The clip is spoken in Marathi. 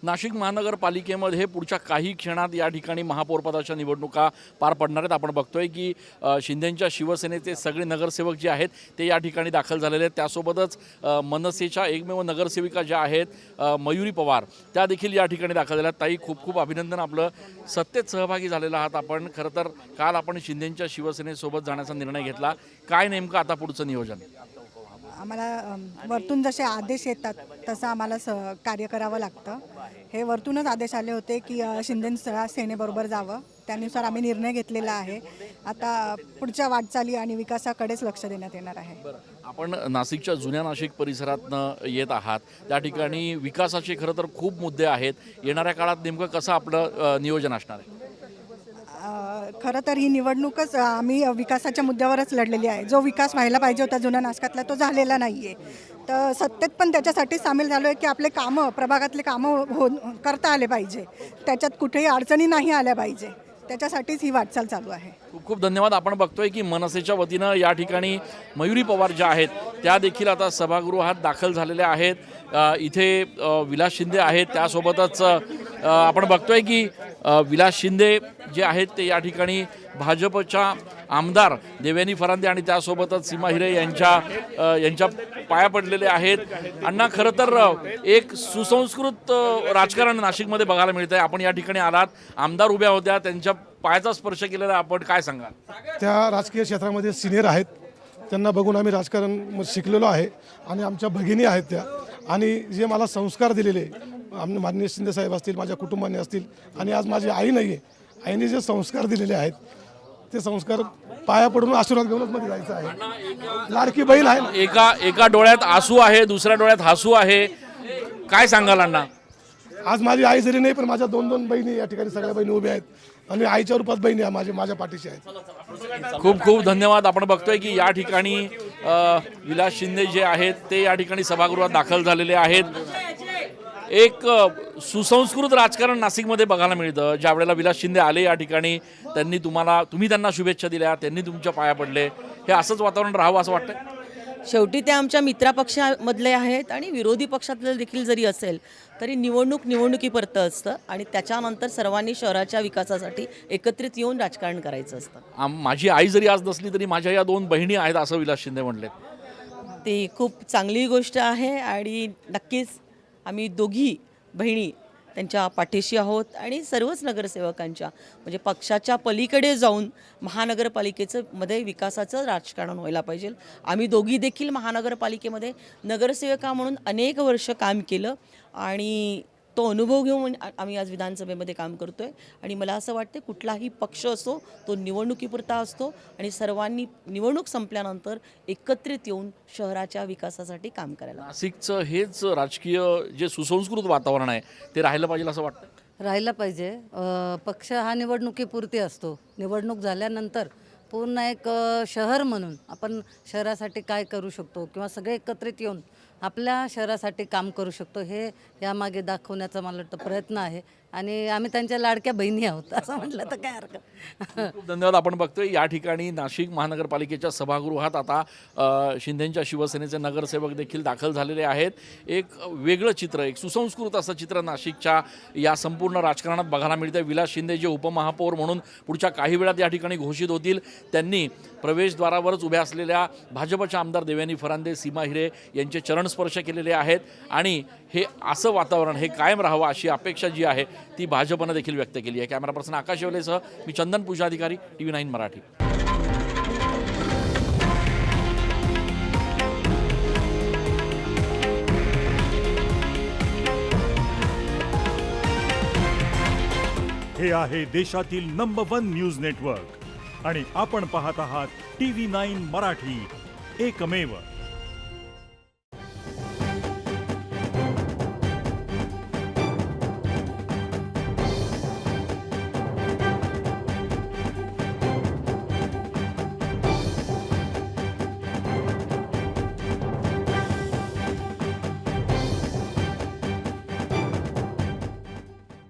नाशिक महानगरपालिकेमध्ये पुढच्या काही क्षणात या ठिकाणी महापौरपदाच्या निवडणुका पार पडणार आहेत। आपण बघतोय की शिंदेंच्या शिवसेनेचे सगळे नगरसेवक जे आहेत ते या ठिकाणी दाखल झालेले आहेत। त्यासोबतच मनसेच्या एकमेव नगरसेविका ज्या आहेत मयुरी पवार त्या देखील या ठिकाणी दाखल झाल्या आहेत। ताई, खूप खूप अभिनंदन, आपलं सत्तेत सहभागी झालेला आहात आपण। खरं तर काल आपण शिंदेंच्या शिवसेनेसोबत जाण्याचा निर्णय घेतला, काय नेमकं आता पुढचं नियोजन? आम्हाला वरतून जसे आदेश येतात तसं आम्हाला कार्य करावं लागतं। हे वरतूनच आदेश आले होते की शिंदेंच्या सेनेबरोबर जावं, त्यानुसार आम्ही निर्णय घेतलेला आहे। आता पुढच्या वाटचाली आणि विकासाकडेच लक्ष देण्यात येणार आहे। आपण नाशिकच्या जुन्या नाशिक परिसरातनं येत आहात, त्या ठिकाणी विकासाचे खरं तर खूप मुद्दे आहेत। येणाऱ्या काळात नेमकं कसं आपलं नियोजन असणार आहे? खरं तर ही निवडणूकच आम्ही विकासाच्या मुद्द्यावरच लढलेली आहे। जो विकास व्हायला पाहिजे होता जुन्या नाशकातला तो झालेला नाही आहे। तर सत्तेत पण त्याच्यासाठी सामील झालो आहे की आपले कामं, प्रभागातले कामं करता आले पाहिजे, त्याच्यात कुठेही अडचणी नाही आल्या पाहिजे, त्याच्यासाठीच ही वाटचाल चालू आहे। खूप खूप धन्यवाद। आपण बघतोय की मनसेच्या वतीनं या ठिकाणी मयुरी पवार ज्या आहेत त्या देखील आता सभागृहात दाखल झालेल्या आहेत। इथे विलास शिंदे आहेत, त्यासोबतच आपण बघतोय की विलास शिंदे जे आहेत ते या ठिकाणी भाजपच्या आमदार देवयानी फरांदे आणि त्यासोबतच सीमा हिरे यांच्या पाया पडलेले आहेत। अण्णा, खरं तर एक सुसंस्कृत राजकारण नाशिकमध्ये बघायला मिळत आहे। आपण या ठिकाणी आलात, आमदार उभ्या होत्या, त्यांच्या पायाचा स्पर्श केलेला, आपण काय सांगाल? त्या राजकीय क्षेत्रामध्ये सिनियर आहेत, त्यांना बघून आम्ही राजकारण शिकलेलो आहे आणि आमच्या भगिनी आहेत त्या, आणि जे मला संस्कार दिलेले माननीय शिंदे साहेब असतील, माझ्या कुटुंबाने असतील, आणि आज माझी आई नाही आहे, आईने जे संस्कार दिलेले आहेत ते संस्कार पाया पडून आशीर्वाद घेऊनच मध्ये जायचं आहे। लाडकी बहीण आहे ना, एका डोळ्यात आसू आहे, दुसऱ्या डोळ्यात हसू आहे, काय सांगाल अण्णा? आज माझी आई जरी नाही पण माझ्या दोन बहिणी या ठिकाणी सगळ्या बहिणी उभ्या आहेत, आणि आईच्या रूपात बहिणी माझ्या पाठीशी आहेत। खूप खूप धन्यवाद। आपण बघतोय की या ठिकाणी विलास शिंदे जे आहेत ते या ठिकाणी सभागृहात दाखल झालेले आहेत। एक सुसंस्कृत राजकारण नाशिकमध्ये बघायला मिळतं। ज्या वेळेला विलास शिंदे आले या ठिकाणी, तुम्ही त्यांना शुभेच्छा दिल्या, त्यांनी तुमच्या पाया पडले, हे असंच वातावरण राहावं असं वाटतं? शेवटी ते आमच्या मित्रपक्षामधले आहेत आणि विरोधी पक्षातले देखील जरी असेल तरी निवडणुकीपुरत असतं, आणि त्याच्यानंतर सर्वांनी शहराच्या विकासासाठी एकत्रित येऊन राजकारण करायचं असतं। माझी आई जरी आज नसली तरी माझ्या या दोन बहिणी आहेत असं विलास शिंदे म्हणले। ती खूप चांगली गोष्ट आहे, आणि नक्कीच आम्ही दोघी बहिणी त्यांच्या पाठीशी आहोत, आणि सर्वच नगरसेवकांच्या, म्हणजे पक्षाच्या पलीकडे जाऊन महानगरपालिकेचं मध्ये विकासाचं राजकारण व्हायला पाहिजे। आम्ही दोघी देखील महानगरपालिकेमध्ये नगरसेवका म्हणून अनेक वर्ष काम केलं, आणि तो अनुभव घेऊन आम्ही आज विधानसभेमध्ये काम करतो आहे। आणि मला असं वाटतं कुठलाही पक्ष असो तो निवडणुकीपुरता असतो, आणि सर्वांनी निवडणूक संपल्यानंतर एकत्रित येऊन शहराच्या विकासासाठी काम करायला। नाशिकचं हेच राजकीय जे सुसंस्कृत वातावरण आहे ते राहिलं पाहिजे असं वाटतं? राहिलं पाहिजे। पक्ष हा निवडणुकीपुरती असतो, निवडणूक झाल्यानंतर पूर्ण एक शहर म्हणून आपण शहरासाठी काय करू शकतो किंवा सगळे एकत्रित येऊन आपल्या शहरासाठी काम करू शकतो, हे यामागे दाखवण्याचा मला वाटतं प्रयत्न आहे, आणि आम्ही त्यांच्या लाडक्या बहिणी आहोत असं म्हटलं तर काय हरकत। खूप धन्यवाद। आपण बघतोय या ठिकाणी नाशिक महानगरपालिकेच्या सभागृहात आता शिंदेंच्या शिवसेनेचे नगरसेवक देखील दाखल झालेले आहेत। एक वेगळं चित्र, एक सुसंस्कृत असं चित्र नाशिकच्या या संपूर्ण राजकारणात बघायला मिळतं। विलास शिंदे जे उपमहापौर म्हणून पुढच्या काही वेळात या ठिकाणी घोषित होतील, त्यांनी प्रवेशद्वारावरच उभ्या असलेल्या भाजपच्या आमदार देवयानी फरांदे, सीमा हिरे यांचे चरणस्पर्श केलेले आहेत, आणि हे असं वातावरण हे कायम राहावं अशी अपेक्षा जी आहे ती भाजपनं देखील व्यक्त केली आहे। कॅमेरा पर्सन आकाश येवलेसह मी चंदन पूजाधिकारी, TV9 मराठी। हे आहे देशातील नंबर 1 न्यूज नेटवर्क, आणि आपण पाहत आहात TV9 मराठी, एकमेव।